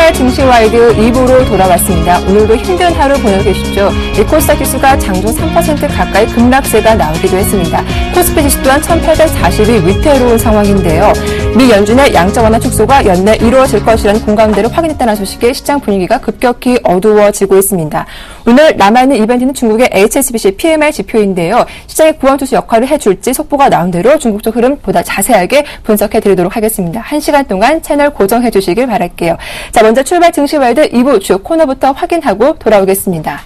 출발 증시와이드 2부로 돌아왔습니다. 오늘도 힘든 하루 보내고 계시죠? 코스닥 지수가 장중 3% 가까이 급락세가 나오기도 했습니다. 코스피 지수 또한 1840이 위태로운 상황인데요. 미 연준의 양적 완화 축소가 연내 이루어질 것이라는 공감대를 확인했다는 소식에 시장 분위기가 급격히 어두워지고 있습니다. 오늘 남아있는 이벤트는 중국의 HSBC PMI 지표인데요. 시장의 구원투수 역할을 해줄지 속보가 나온 대로 중국적 흐름 보다 자세하게 분석해드리도록 하겠습니다. 1시간 동안 채널 고정해주시길 바랄게요. 자, 먼저 출발 증시와이드 2부 주요 코너부터 확인하고 돌아오겠습니다.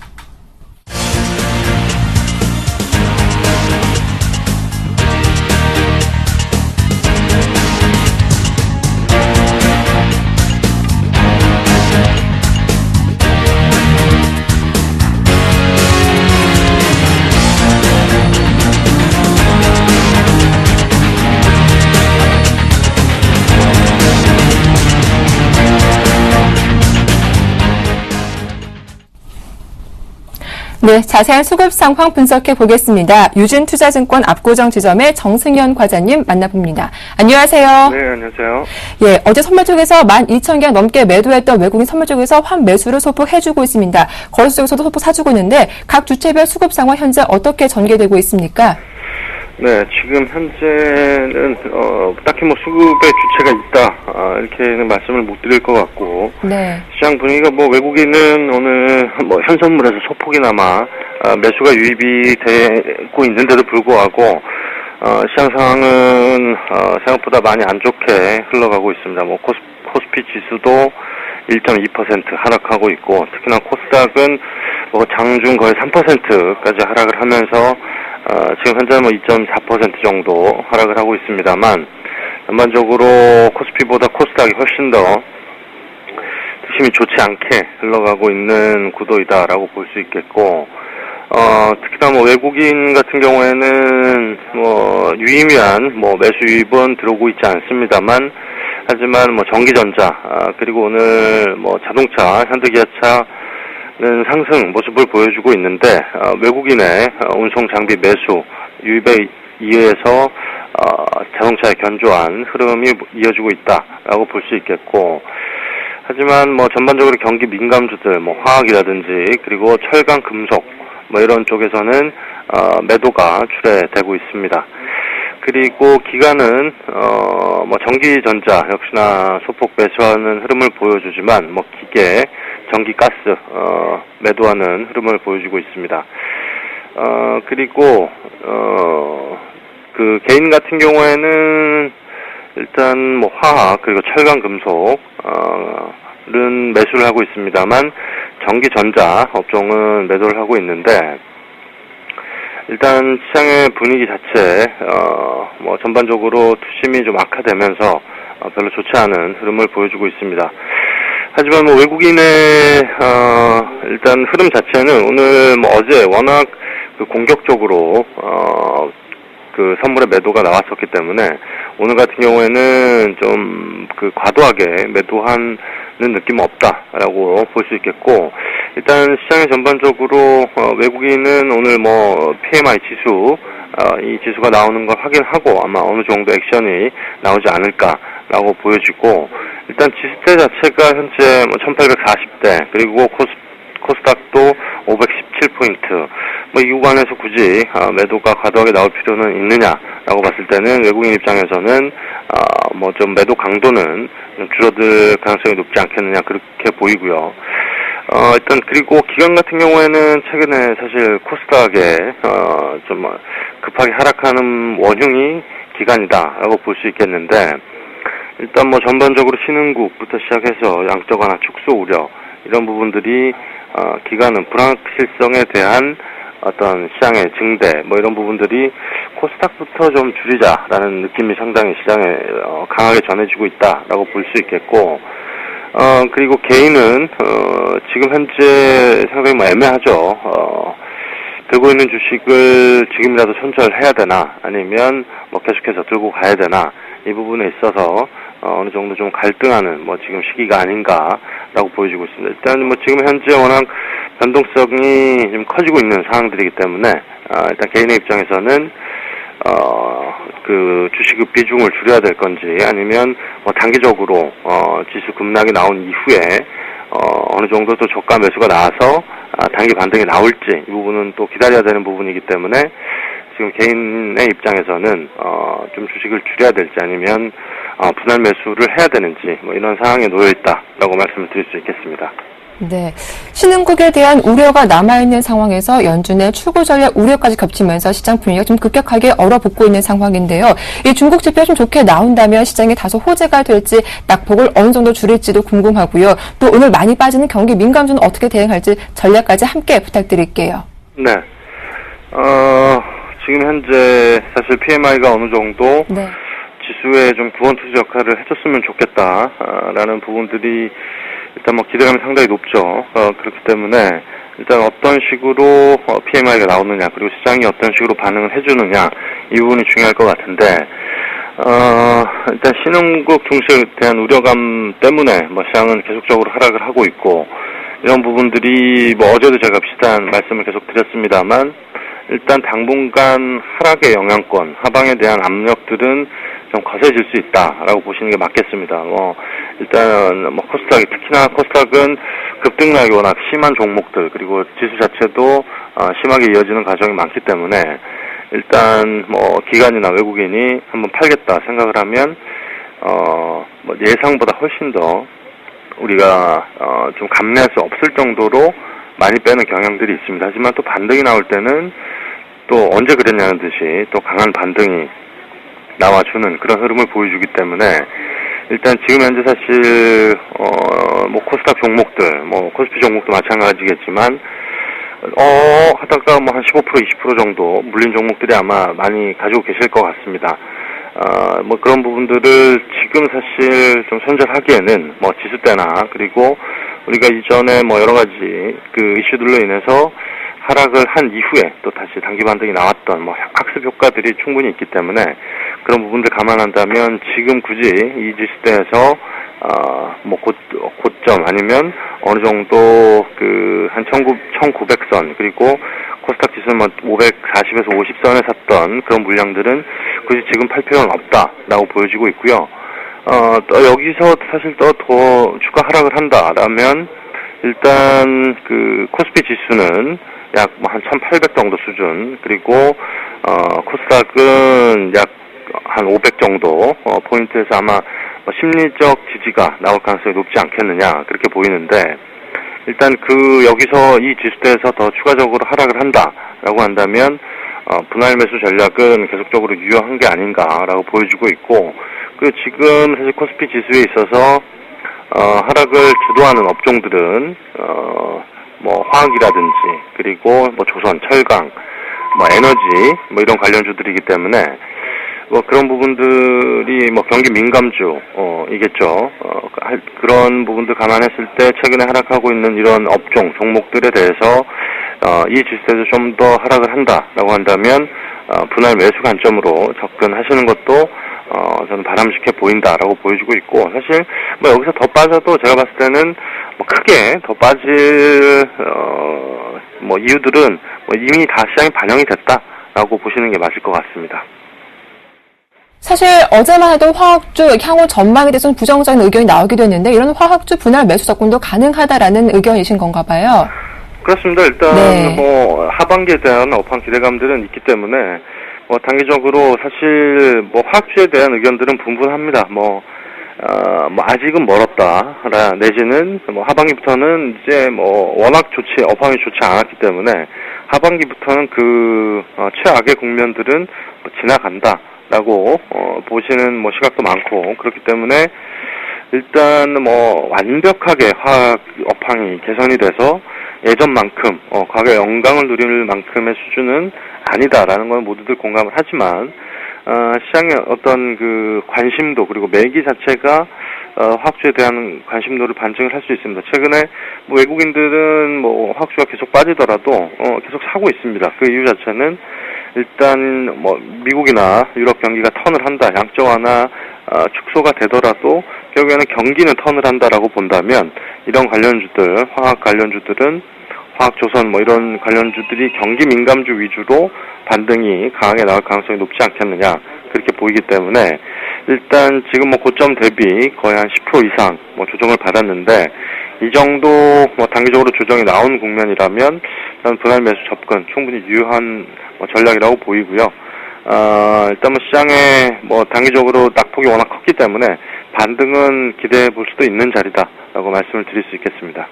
네, 자세한 수급 상황 분석해 보겠습니다. 유진투자증권 압구정 지점의 정승현 과장님 만나봅니다. 안녕하세요. 네, 안녕하세요. 예, 어제 선물 쪽에서 12,000개 넘게 매도했던 외국인 선물 쪽에서 환매수를 소폭해주고 있습니다. 거래소 쪽에서도 소폭 사주고 있는데 각 주체별 수급 상황 현재 어떻게 전개되고 있습니까? 네, 지금 현재는 딱히 뭐 수급의 주체가 있다 이렇게는 말씀을 못 드릴 것 같고, 네. 시장 분위기가 뭐 외국인은 오늘 뭐 현선물에서 소폭이나마 매수가 유입이 되고 있는데도 불구하고 시장 상황은 생각보다 많이 안 좋게 흘러가고 있습니다. 뭐 코스피 지수도 1.2% 하락하고 있고, 특히나 코스닥은 뭐 장중 거의 3%까지 하락을 하면서 지금 현재 뭐 2.4% 정도 하락을 하고 있습니다만, 전반적으로 코스피보다 코스닥이 훨씬 더 흐름이 좋지 않게 흘러가고 있는 구도이다라고 볼 수 있겠고, 특히나 뭐 외국인 같은 경우에는 뭐 유의미한 뭐 매수 유입은 들어오고 있지 않습니다만, 하지만 뭐 전기전자 그리고 오늘 뭐 자동차, 현대기아차는 상승 모습을 보여주고 있는데, 외국인의 운송 장비 매수 유입에 의해서 자동차의 견조한 흐름이 이어지고 있다라고 볼 수 있겠고, 하지만 뭐 전반적으로 경기 민감주들, 뭐 화학이라든지 그리고 철강, 금속 뭐 이런 쪽에서는 매도가 출회되고 있습니다. 그리고 기관은 뭐 전기전자 역시나 소폭 매수하는 흐름을 보여주지만, 뭐 기계, 전기가스 매도하는 흐름을 보여주고 있습니다. 그리고 그 개인 같은 경우에는 일단 뭐 화학 그리고 철강, 금속은 매수를 하고 있습니다만, 전기전자 업종은 매도를 하고 있는데, 일단 시장의 분위기 자체 뭐 전반적으로 투심이 좀 악화되면서 별로 좋지 않은 흐름을 보여주고 있습니다. 하지만 뭐 외국인의 일단 흐름 자체는 오늘 뭐 어제 워낙 그 공격적으로 그 선물의 매도가 나왔었기 때문에, 오늘 같은 경우에는 좀 그 과도하게 매도하는 느낌은 없다라고 볼 수 있겠고, 일단 시장의 전반적으로 외국인은 오늘 뭐 PMI 지수 이 지수가 나오는 걸 확인하고 아마 어느 정도 액션이 나오지 않을까라고 보여지고, 일단 지수대 자체가 현재 뭐 1840대 그리고 코스닥도 517포인트, 뭐 이 구간에서 굳이 매도가 과도하게 나올 필요는 있느냐라고 봤을 때는 외국인 입장에서는 뭐 좀 매도 강도는 줄어들 가능성이 높지 않겠느냐 그렇게 보이고요. 일단 그리고 기관 같은 경우에는 최근에 사실 코스닥에 좀 급하게 하락하는 원흉이 기관이다라고 볼 수 있겠는데, 일단 뭐 전반적으로 신흥국부터 시작해서 양적 완화 축소 우려 이런 부분들이 기관은 불확실성에 대한 어떤 시장의 증대 뭐 이런 부분들이 코스닥부터 좀 줄이자라는 느낌이 상당히 시장에 강하게 전해지고 있다라고 볼 수 있겠고, 그리고 개인은 지금 현재 상당히 뭐 애매하죠. 들고 있는 주식을 지금이라도 손절해야 되나 아니면 뭐 계속해서 들고 가야 되나, 이 부분에 있어서 어느 정도 좀 갈등하는 뭐 지금 시기가 아닌가라고 보여지고 있습니다. 일단 뭐 지금 현재 워낙 변동성이 좀 커지고 있는 상황들이기 때문에 일단 개인의 입장에서는 그 주식의 비중을 줄여야 될 건지 아니면 뭐 단기적으로 지수 급락이 나온 이후에 어느 정도 또 저가 매수가 나와서 단기 반등이 나올지 이 부분은 또 기다려야 되는 부분이기 때문에 지금 개인의 입장에서는 좀 주식을 줄여야 될지 아니면 분할 매수를 해야 되는지 뭐 이런 상황에 놓여 있다라고 말씀을 드릴 수 있겠습니다. 네. 신흥국에 대한 우려가 남아있는 상황에서 연준의 출구 전략 우려까지 겹치면서 시장 분위기가 좀 급격하게 얼어붙고 있는 상황인데요. 이 중국 지표가 좀 좋게 나온다면 시장에 다소 호재가 될지 낙폭을 어느 정도 줄일지도 궁금하고요. 또 오늘 많이 빠지는 경기 민감주는 어떻게 대응할지 전략까지 함께 부탁드릴게요. 네. 지금 현재 사실 PMI가 어느 정도 네. 지수에 좀 구원투수 역할을 해줬으면 좋겠다라는 부분들이 일단 뭐 기대감이 상당히 높죠. 그렇기 때문에 일단 어떤 식으로 PMI가 나오느냐 그리고 시장이 어떤 식으로 반응을 해주느냐 이 부분이 중요할 것 같은데 일단 신흥국 증시에 대한 우려감 때문에 뭐 시장은 계속적으로 하락을 하고 있고 이런 부분들이 뭐 어제도 제가 비슷한 말씀을 계속 드렸습니다만 일단 당분간 하락의 영향권 하방에 대한 압력들은 좀 거세질 수 있다라고 보시는 게 맞겠습니다. 일단 코스닥이 특히나 코스닥은 급등락이 워낙 심한 종목들 그리고 지수 자체도 심하게 이어지는 과정이 많기 때문에 일단 기관이나 외국인이 한번 팔겠다 생각을 하면 예상보다 훨씬 더 우리가 좀 감내할 수 없을 정도로 많이 빼는 경향들이 있습니다. 하지만 또 반등이 나올 때는 또 언제 그랬냐는 듯이 또 강한 반등이 나와주는 그런 흐름을 보여주기 때문에 일단 지금 현재 사실 코스닥 종목들 코스피 종목도 마찬가지겠지만 하다가 한 15% 20% 정도 물린 종목들이 아마 많이 가지고 계실 것 같습니다. 그런 부분들을 지금 사실 좀 손절하기에는 지수 때나 그리고 우리가 이전에 여러 가지 그 이슈들로 인해서 하락을 한 이후에 또 다시 단기 반등이 나왔던 학습 효과들이 충분히 있기 때문에 그런 부분들 감안한다면 지금 굳이 이 지수대에서 고점 아니면 어느 정도 그 한 1900선 그리고 코스닥 지수는 540에서 50선에 샀던 그런 물량들은 굳이 지금 팔 필요는 없다라고 보여지고 있고요. 또 여기서 사실 더 추가 하락을 한다라면 일단 그 코스피 지수는 약 한 1800 정도 수준 그리고 코스닥은 약 한 500 정도 포인트에서 아마 심리적 지지가 나올 가능성이 높지 않겠느냐 그렇게 보이는데 일단 여기서 이 지수대에서 더 추가적으로 하락을 한다라고 한다면 분할 매수 전략은 계속적으로 유효한 게 아닌가라고 보여지고 있고 지금 사실 코스피 지수에 있어서 하락을 주도하는 업종들은 화학이라든지 그리고 조선, 철강, 에너지 이런 관련주들이기 때문에 그런 부분들이 경기 민감주 이겠죠. 그런 부분들 감안했을 때 최근에 하락하고 있는 이런 업종 종목들에 대해서 이 지수에서 좀 더 하락을 한다라고 한다면 분할 매수 관점으로 접근하시는 것도 저는 바람직해 보인다라고 보여주고 있고 사실 여기서 더 빠져도 제가 봤을 때는 크게 더 빠질 이유들은 이미 다 시장에 반영이 됐다라고 보시는 게 맞을 것 같습니다. 사실 어제만 해도 화학주 향후 전망에 대해서는 부정적인 의견이 나오기도 했는데 이런 화학주 분할 매수 접근도 가능하다라는 의견이신 건가 봐요. 그렇습니다. 일단 네. 하반기에 대한 업황 기대감들은 있기 때문에 단기적으로 사실 화학주에 대한 의견들은 분분합니다. 아직은 멀었다. 내지는 하반기부터는 이제 워낙 업황이 좋지 않았기 때문에 하반기부터는 최악의 국면들은 지나간다라고 보시는 시각도 많고 그렇기 때문에 일단 완벽하게 화학 업황이 개선이 돼서 예전만큼 과거에 영광을 누릴 만큼의 수준은 아니다라는 건 모두들 공감을 하지만 시장의 어떤 관심도 그리고 매기 자체가 화학주에 대한 관심도를 반증을 할 수 있습니다. 최근에 외국인들은 화학주가 계속 빠지더라도 계속 사고 있습니다. 그 이유 자체는 일단 미국이나 유럽 경기가 턴을 한다, 양적 완화 축소가 되더라도 결국에는 경기는 턴을 한다라고 본다면 이런 관련주들, 화학 관련주들은 화학조선 이런 관련주들이 경기 민감주 위주로 반등이 강하게 나올 가능성이 높지 않겠느냐 그렇게 보이기 때문에 일단 지금 뭐 고점 대비 거의 한 10% 이상 뭐 조정을 받았는데 이 정도 뭐 단기적으로 조정이 나온 국면이라면 저는 분할 매수 접근 충분히 유효한 뭐 전략이라고 보이고요. 일단 뭐 시장에 뭐 단기적으로 낙폭이 워낙 컸기 때문에 반등은 기대해 볼 수도 있는 자리다라고 말씀을 드릴 수 있겠습니다.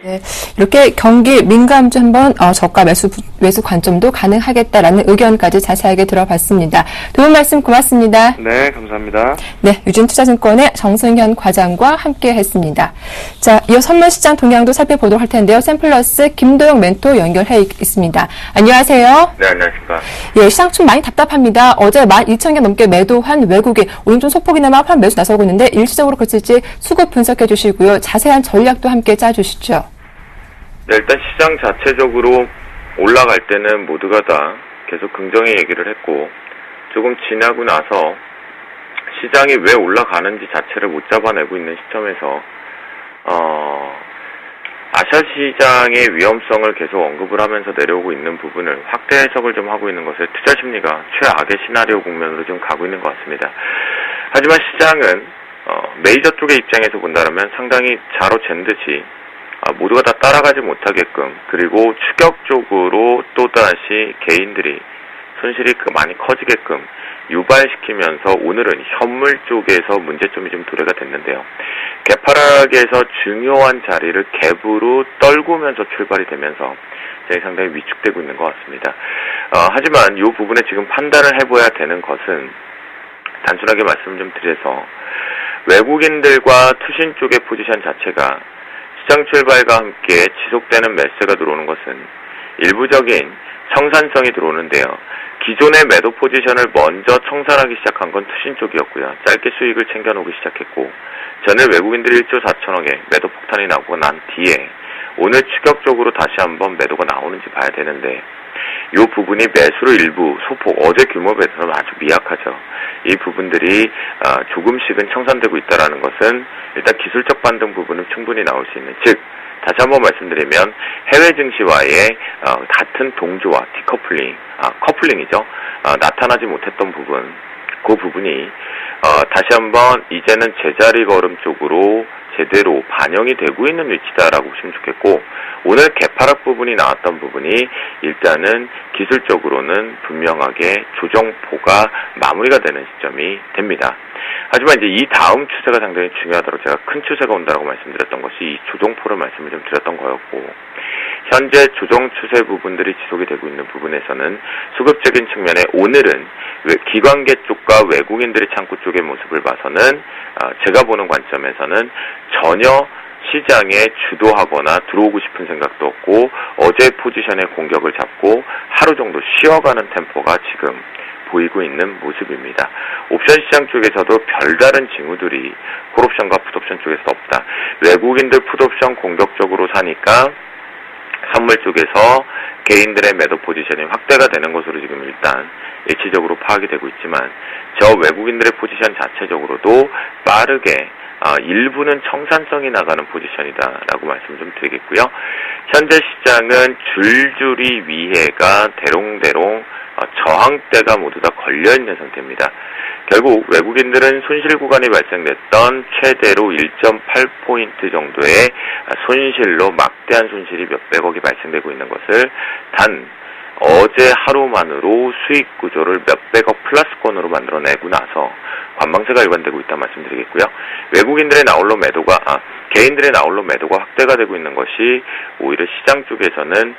네, 이렇게 경기 민감주 한번 저가 매수 관점도 가능하겠다라는 의견까지 자세하게 들어봤습니다. 도움 말씀 고맙습니다. 네, 감사합니다. 네, 유진투자증권의 정승현 과장과 함께했습니다. 자, 이어 선물시장 동향도 살펴보도록 할 텐데요. 샘플러스 김도영 멘토 연결해 있습니다. 안녕하세요. 네, 안녕하십니까. 예, 시장 좀 많이 답답합니다. 어제 12,000개 넘게 매도한 외국인, 오늘 좀 소폭이나마 판 매수 나서고 있는데 일시적으로 그칠지 수급 분석해 주시고요. 자세한 전략도 함께 짜주시죠. 네, 일단 시장 자체적으로 올라갈 때는 모두가 다 계속 긍정의 얘기를 했고 조금 지나고 나서 시장이 왜 올라가는지 자체를 못 잡아내고 있는 시점에서 아시아 시장의 위험성을 계속 언급을 하면서 내려오고 있는 부분을 확대 해석을 좀 하고 있는 것을 투자 심리가 최악의 시나리오 국면으로 좀 가고 있는 것 같습니다. 하지만 시장은 메이저 쪽의 입장에서 본다면 상당히 자로 잰 듯이 모두가 다 따라가지 못하게끔 그리고 추격적으로 또다시 개인들이 손실이 많이 커지게끔 유발시키면서 오늘은 현물 쪽에서 문제점이 좀 도래가 됐는데요. 개파락에서 중요한 자리를 갭으로 떨구면서 출발이 되면서 상당히 위축되고 있는 것 같습니다. 하지만 이 부분에 지금 판단을 해봐야 되는 것은 단순하게 말씀을 좀 드려서 외국인들과 투신 쪽의 포지션 자체가 시장 출발과 함께 지속되는 매수가 들어오는 것은 일부적인 청산성이 들어오는데요. 기존의 매도 포지션을 먼저 청산하기 시작한 건 투신 쪽이었고요. 짧게 수익을 챙겨놓기 시작했고 전일 외국인들이 1조 4천억에 매도 폭탄이 나고 난 뒤에 오늘 추격적으로 다시 한번 매도가 나오는지 봐야 되는데 이 부분이 매수로 일부 소폭 어제 규모 배에서는 아주 미약하죠. 이 부분들이 조금씩은 청산되고 있다는 것은 일단 기술적 반등 부분은 충분히 나올 수 있는 즉 다시 한번 말씀드리면 해외 증시와의 같은 동조와 디커플링, 커플링이죠. 나타나지 못했던 부분 그 부분이 다시 한번 이제는 제자리 걸음 쪽으로 제대로 반영이 되고 있는 위치다라고 보시면 좋겠고 오늘 개파락 부분이 나왔던 부분이 일단은 기술적으로는 분명하게 조정포가 마무리가 되는 시점이 됩니다. 하지만 이제 이 다음 추세가 상당히 중요하다고 제가 큰 추세가 온다고 말씀드렸던 것이 이 조정포를 말씀을 좀 드렸던 거였고 현재 조정 추세 부분들이 지속이 되고 있는 부분에서는 수급적인 측면에 오늘은 기관계 쪽과 외국인들의 창구 쪽의 모습을 봐서는 제가 보는 관점에서는 전혀 시장에 주도하거나 들어오고 싶은 생각도 없고 어제 포지션의 공격을 잡고 하루 정도 쉬어가는 템포가 지금 보이고 있는 모습입니다. 옵션 시장 쪽에서도 별다른 징후들이 콜옵션과 풋옵션 쪽에서 없다. 외국인들 풋옵션 공격적으로 사니까 선물 쪽에서 개인들의 매도 포지션이 확대가 되는 것으로 지금 일단 일치적으로 파악이 되고 있지만 저 외국인들의 포지션 자체적으로도 빠르게 일부는 청산성이 나가는 포지션이다라고 말씀 좀 드리겠고요. 현재 시장은 줄줄이 위해가 대롱대롱 저항대가 모두 다 걸려있는 상태입니다. 결국 외국인들은 손실 구간이 발생됐던 최대로 1.8포인트 정도의 손실로 막대한 손실이 몇백억이 발생되고 있는 것을 단 어제 하루만으로 수익 구조를 몇백억 플러스권으로 만들어내고 나서 관망세가 일관되고 있다 말씀드리겠고요. 외국인들의 나홀로 매도가 개인들의 나홀로 매도가 확대가 되고 있는 것이 오히려 시장 쪽에서는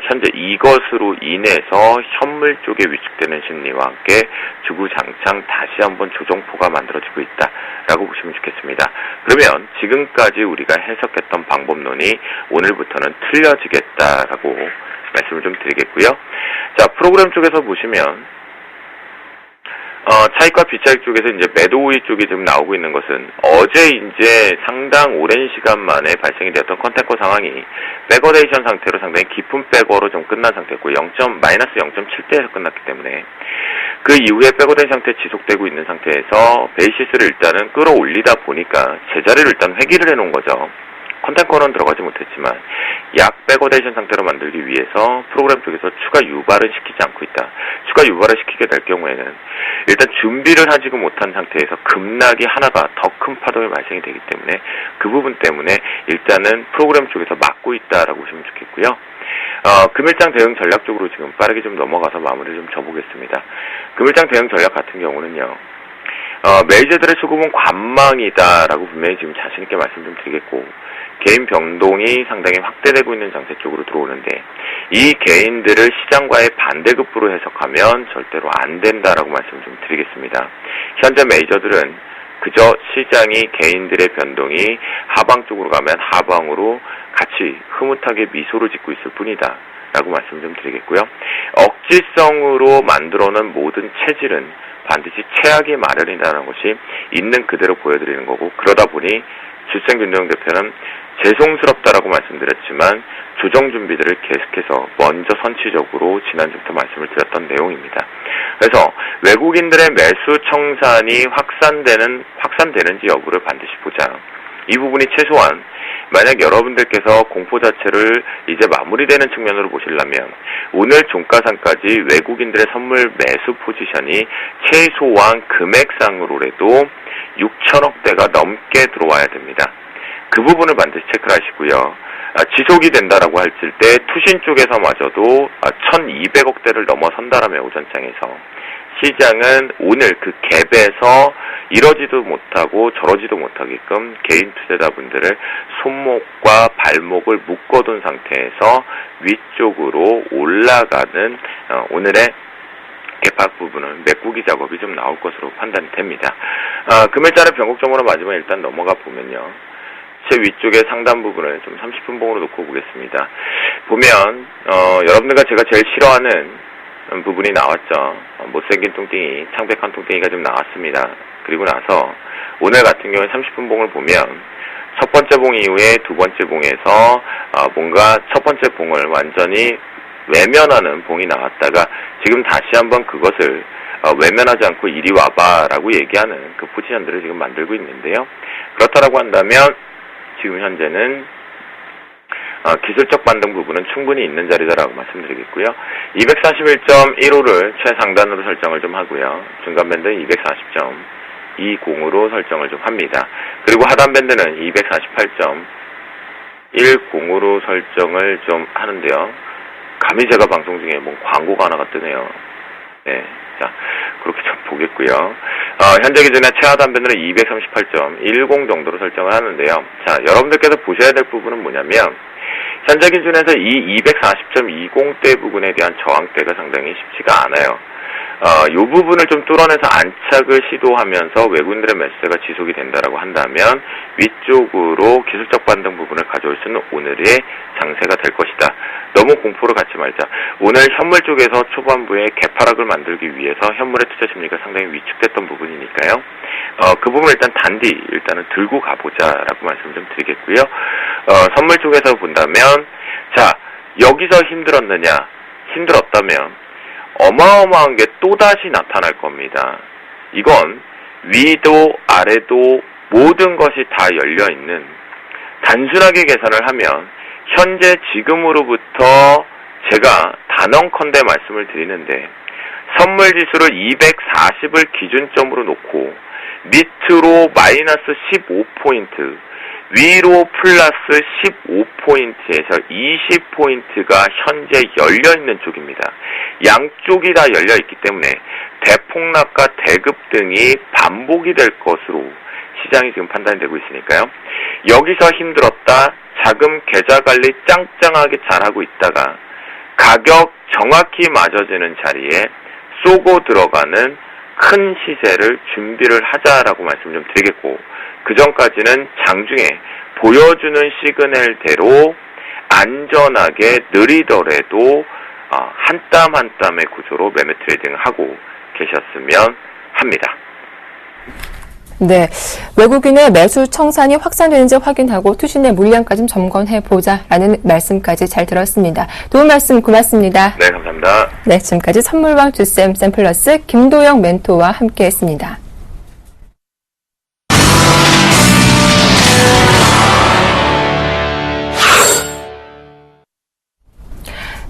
현재 이것으로 인해서 현물 쪽에 위축되는 심리와 함께 주구장창 다시 한번 조정포가 만들어지고 있다라고 보시면 좋겠습니다. 그러면 지금까지 우리가 해석했던 방법론이 오늘부터는 틀려지겠다라고 말씀을 좀 드리겠고요. 자, 프로그램 쪽에서 보시면 차익과 비차익 쪽에서 이제 매도 우위 쪽이 지금 나오고 있는 것은 어제 이제 상당 오랜 시간 만에 발생이 되었던 컨테커 상황이 백어데이션 상태로 상당히 깊은 백어로 좀 끝난 상태고 마이너스 0.7대에서 끝났기 때문에 그 이후에 백어데이 상태 지속되고 있는 상태에서 베이시스를 일단은 끌어올리다 보니까 제자리를 일단 회귀를 해놓은 거죠. 컨텐츠는 들어가지 못했지만 약 백오데이션 상태로 만들기 위해서 프로그램 쪽에서 추가 유발은 시키지 않고 있다. 추가 유발을 시키게 될 경우에는 일단 준비를 하지 못한 상태에서 급락이 하나가 더 큰 파동이 발생이 되기 때문에 그 부분 때문에 일단은 프로그램 쪽에서 막고 있다라고 보시면 좋겠고요. 금일장 대응 전략 쪽으로 지금 빠르게 좀 넘어가서 마무리를 좀 줘보겠습니다. 금일장 대응 전략 같은 경우는요. 메이저들의 수급은 관망이다라고 분명히 지금 자신있게 말씀 좀 드리겠고, 개인 변동이 상당히 확대되고 있는 장세 쪽으로 들어오는데, 이 개인들을 시장과의 반대급부로 해석하면 절대로 안 된다라고 말씀 좀 드리겠습니다. 현재 메이저들은 그저 시장이 개인들의 변동이 하방 쪽으로 가면 하방으로 같이 흐뭇하게 미소를 짓고 있을 뿐이다 라고 말씀 좀 드리겠고요. 억지성으로 만들어놓은 모든 체질은 반드시 최악의 마련이라는 것이 있는 그대로 보여드리는 거고, 그러다 보니 주생 윤대영 대표는 죄송스럽다라고 말씀드렸지만 조정 준비들을 계속해서 먼저 선취적으로 지난주부터 말씀을 드렸던 내용입니다. 그래서 외국인들의 매수 청산이 확산되는지 여부를 반드시 보자. 이 부분이 최소한 만약 여러분들께서 공포 자체를 이제 마무리되는 측면으로 보시려면 오늘 종가상까지 외국인들의 선물 매수 포지션이 최소한 금액상으로라도 6천억대가 넘게 들어와야 됩니다. 그 부분을 반드시 체크를 하시고요. 지속이 된다라고 할 때 투신 쪽에서마저도 1,200억대를 넘어선다라면 오전장에서 시장은 오늘 그 갭에서 이러지도 못하고 저러지도 못하게끔 개인 투자자분들을 손목과 발목을 묶어둔 상태에서 위쪽으로 올라가는 오늘의 개팍 부분은 메꾸기 작업이 좀 나올 것으로 판단이 됩니다. 금일자를 변곡점으로 마지막에 일단 넘어가 보면요. 제 위쪽에 상단 부분을 좀 30분 봉으로 놓고 보겠습니다. 보면 여러분들과 제가 제일 싫어하는 부분이 나왔죠. 못생긴 뚱땡이, 창백한 뚱땡이가 좀 나왔습니다. 그리고 나서 오늘 같은 경우에 30분 봉을 보면 첫 번째 봉 이후에 두 번째 봉에서 뭔가 첫 번째 봉을 완전히 외면하는 봉이 나왔다가 지금 다시 한번 그것을 외면하지 않고 이리 와봐라고 얘기하는 그 포지션들을 지금 만들고 있는데요. 그렇다라고 한다면 지금 현재는 기술적 반등 부분은 충분히 있는 자리다라고 말씀드리겠고요. 241.15를 최상단으로 설정을 좀 하고요. 중간 밴드는 240.20으로 설정을 좀 합니다. 그리고 하단 밴드는 248.10으로 설정을 좀 하는데요. 감히 제가 방송 중에 뭐 광고가 하나가 뜨네요. 네. 자, 그렇게 좀 보겠고요. 현재 기준의 최하단 밴드는 238.10 정도로 설정을 하는데요. 자, 여러분들께서 보셔야 될 부분은 뭐냐면, 현재 기준에서 이 240.20대 부분에 대한 저항대가 상당히 쉽지가 않아요. 이 부분을 좀 뚫어내서 안착을 시도하면서 외국인들의 매수세가 지속이 된다라고 한다면 위쪽으로 기술적 반등 부분을 가져올 수 있는 오늘의 장세가 될 것이다. 너무 공포를 갖지 말자. 오늘 현물 쪽에서 초반부에 개파락을 만들기 위해서 현물의 투자 심리가 상당히 위축됐던 부분이니까요. 그 부분을 일단 단디 일단은 들고 가보자라고 말씀 좀 드리겠고요. 선물 쪽에서 본다면 자, 여기서 힘들었느냐? 힘들었다면 어마어마한 게 또다시 나타날 겁니다. 이건 위도 아래도 모든 것이 다 열려있는, 단순하게 계산을 하면 현재 지금으로부터 제가 단언컨대 말씀을 드리는데 선물지수를 240을 기준점으로 놓고 밑으로 마이너스 15포인트, 위로 플러스 15포인트에서 20포인트가 현재 열려있는 쪽입니다. 양쪽이 다 열려있기 때문에 대폭락과 대급등이 반복이 될 것으로 시장이 지금 판단이 되고 있으니까요. 여기서 힘들었다, 자금 계좌관리 짱짱하게 잘하고 있다가 가격 정확히 맞아지는 자리에 쏘고 들어가는 큰 시세를 준비를 하자라고 말씀 좀 드리겠고, 그 전까지는 장중에 보여주는 시그널대로 안전하게 느리더라도 한 땀 한 땀의 구조로 매매 트레이딩을 하고 계셨으면 합니다. 네, 외국인의 매수 청산이 확산되는지 확인하고 투신의 물량까지 좀 점검해보자라는 말씀까지 잘 들었습니다. 도움 말씀 고맙습니다. 네, 감사합니다. 네, 지금까지 선물왕 주쌤 샘플러스 김도영 멘토와 함께했습니다.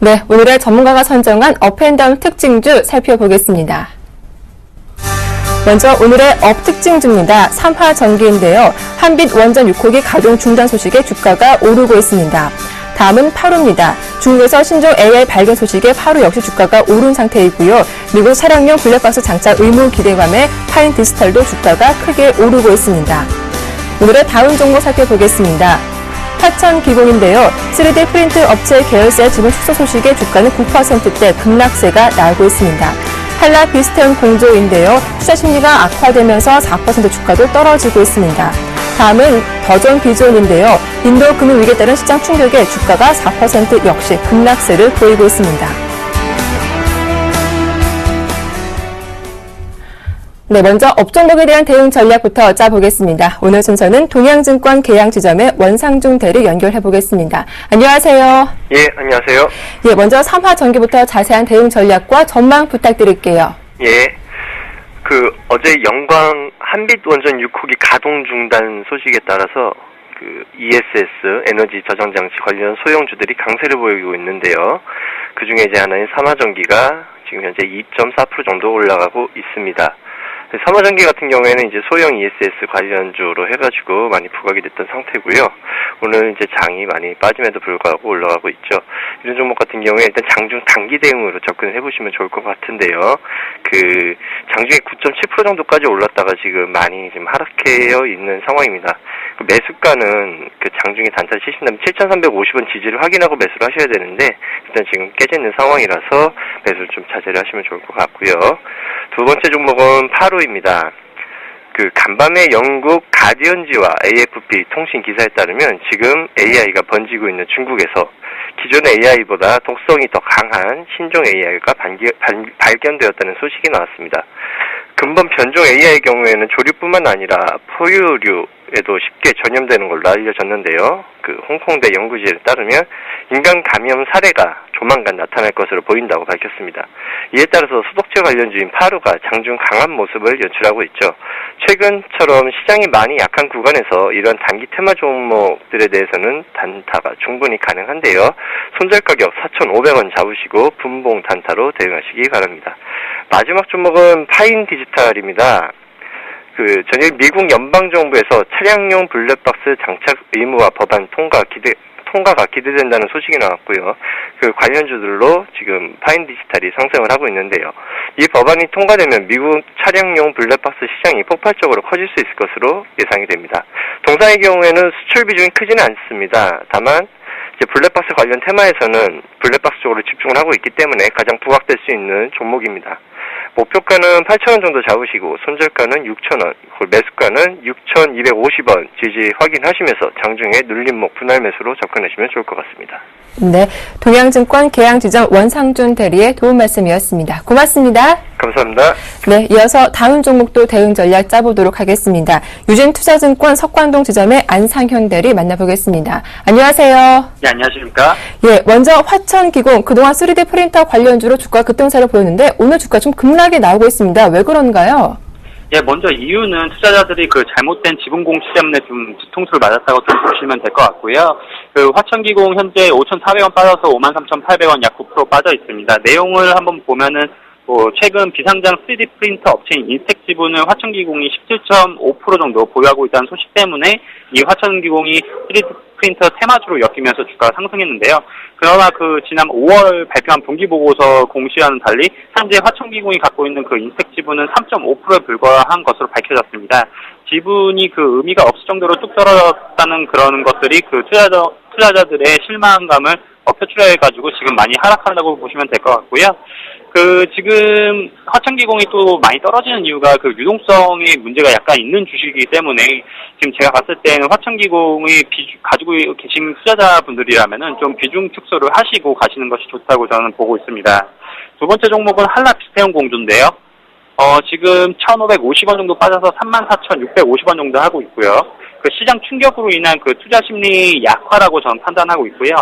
네, 오늘의 전문가가 선정한 업앤다운 특징주 살펴보겠습니다. 먼저 오늘의 업 특징주입니다. 삼화전기인데요. 한빛 원전 6호기 가동 중단 소식에 주가가 오르고 있습니다. 다음은 파루입니다. 중국에서 신종 AI 발견 소식에 파루 역시 주가가 오른 상태이고요. 미국 차량용 블랙박스 장착 의무 기대감에 파인 디지털도 주가가 크게 오르고 있습니다. 오늘의 다운 종목 살펴보겠습니다. 화천기공인데요. 3D 프린트 업체 계열사 지분 축소 소식에 주가는 9%대 급락세가 나오고 있습니다. 한라 비스테온 공조인데요. 투자 심리가 악화되면서 4% 주가도 떨어지고 있습니다. 다음은 더존 비존인데요. 인도 금융위기에 따른 시장 충격에 주가가 4% 역시 급락세를 보이고 있습니다. 네, 먼저 업종목에 대한 대응 전략부터 짜보겠습니다. 오늘 순서는 동양증권 계양지점의 원상중 대리 연결해보겠습니다. 안녕하세요. 예, 안녕하세요. 예, 먼저 삼화전기부터 자세한 대응 전략과 전망 부탁드릴게요. 예, 어제 영광 한빛 원전 6호기 가동 중단 소식에 따라서 ESS 에너지 저장 장치 관련 소형주들이 강세를 보이고 있는데요. 그 중에 이제 하나인 삼화전기가 지금 현재 2.4% 정도 올라가고 있습니다. 삼화전기 같은 경우에는 이제 소형 ESS 관련주로 해가지고 많이 부각이 됐던 상태고요. 오늘 이제 장이 많이 빠짐에도 불구하고 올라가고 있죠. 이런 종목 같은 경우에 일단 장중 단기 대응으로 접근을 해보시면 좋을 것 같은데요. 장중에 9.7% 정도까지 올랐다가 지금 많이 지금 하락해 있는 상황입니다. 매수가는 장중에 단타 치신다면 7,350원 지지를 확인하고 매수를 하셔야 되는데 일단 지금 깨져 있는 상황이라서 매수를 좀 자제를 하시면 좋을 것 같고요. 두 번째 종목은 파루입니다. 간밤에 영국 가디언지와 AFP 통신 기사에 따르면 지금 AI가 번지고 있는 중국에서 기존의 AI보다 독성이 더 강한 신종 AI가 발견되었다는 소식이 나왔습니다. 근본 변종 AI의 경우에는 조류뿐만 아니라 포유류에도 쉽게 전염되는 걸로 알려졌는데요. 홍콩대 연구진에 따르면 인간 감염 사례가 조만간 나타날 것으로 보인다고 밝혔습니다. 이에 따라서 소독제 관련주인 파루가 장중 강한 모습을 연출하고 있죠. 최근처럼 시장이 많이 약한 구간에서 이런 단기 테마 종목들에 대해서는 단타가 충분히 가능한데요. 손절 가격 4,500원 잡으시고 분봉 단타로 대응하시기 바랍니다. 마지막 종목은 파인 디지털입니다. 전일 미국 연방정부에서 차량용 블랙박스 장착 의무화 법안 통과가 기대된다는 소식이 나왔고요. 관련주들로 지금 파인 디지털이 상승을 하고 있는데요. 이 법안이 통과되면 미국 차량용 블랙박스 시장이 폭발적으로 커질 수 있을 것으로 예상이 됩니다. 동사의 경우에는 수출 비중이 크지는 않습니다. 다만 블랙박스 관련 테마에서는 블랙박스 쪽으로 집중을 하고 있기 때문에 가장 부각될 수 있는 종목입니다. 목표가는 8,000원 정도 잡으시고 손절가는 6,000원, 매수가는 6,250원 지지 확인하시면서 장중에 눌림목 분할 매수로 접근하시면 좋을 것 같습니다. 네, 동양증권 계양지점 원상준 대리의 도움 말씀이었습니다. 고맙습니다. 감사합니다. 네, 이어서 다음 종목도 대응 전략 짜보도록 하겠습니다. 유진투자증권 석관동 지점의 안상현 대리 만나보겠습니다. 안녕하세요. 네, 안녕하십니까? 예, 먼저 화천기공 그동안 3D 프린터 관련주로 주가 급등세를 보였는데 오늘 주가 좀 급락이 나오고 있습니다. 왜 그런가요? 예, 먼저 이유는 투자자들이 잘못된 지분 공시 때문에 좀 뒤통수를 맞았다고 좀 보시면 될 것 같고요. 화천기공 현재 5,400원 빠져서 53,800원 약 9% 빠져 있습니다. 내용을 한번 보면은 최근 비상장 3D 프린터 업체인 인스텍 지분을 화천기공이 17.5% 정도 보유하고 있다는 소식 때문에 이 화천기공이 3D 프린터 테마주로 엮이면서 주가가 상승했는데요. 그러나 지난 5월 발표한 분기보고서 공시와는 달리 현재 화천기공이 갖고 있는 인스텍 지분은 3.5%에 불과한 것으로 밝혀졌습니다. 지분이 의미가 없을 정도로 뚝 떨어졌다는 그런 것들이 투자자들의 실망감을 표출해가지고 지금 많이 하락한다고 보시면 될 것 같고요. 지금 화천기공이 또 많이 떨어지는 이유가 유동성의 문제가 약간 있는 주식이기 때문에 지금 제가 봤을 때는 화천기공이 가지고 계신 투자자분들이라면은 좀 비중 축소를 하시고 가시는 것이 좋다고 저는 보고 있습니다. 두 번째 종목은 한라 비스테온 공조인데요. 지금 1,550원 정도 빠져서 34,650원 정도 하고 있고요. 시장 충격으로 인한 투자 심리 약화라고 저는 판단하고 있고요.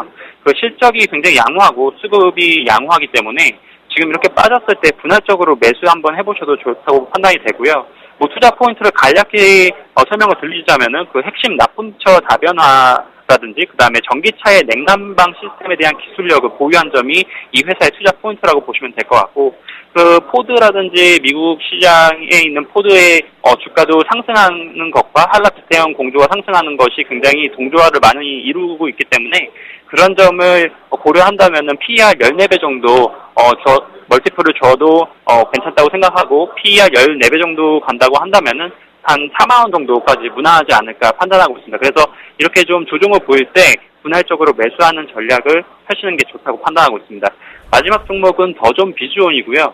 실적이 굉장히 양호하고 수급이 양호하기 때문에 지금 이렇게 빠졌을 때 분할적으로 매수 한번 해보셔도 좋다고 판단이 되고요. 투자 포인트를 간략히 설명을 드리자면은 핵심 납분처 다변화 주가라든지 그다음에 전기차의 냉난방 시스템에 대한 기술력을 보유한 점이 이 회사의 투자 포인트라고 보시면 될 것 같고 그 포드라든지 미국 시장에 있는 포드의 주가도 상승하는 것과 한라 기태형 공조가 상승하는 것이 굉장히 동조화를 많이 이루고 있기 때문에 그런 점을 고려한다면은 PER 14배 정도 멀티플을 줘도 괜찮다고 생각하고 PER 14배 정도 간다고 한다면은 한 4만 원 정도까지 무난하지 않을까 판단하고 있습니다. 그래서 이렇게 좀 조정을 보일 때 분할적으로 매수하는 전략을 펼치는 게 좋다고 판단하고 있습니다. 마지막 종목은 더존 비주온이고요.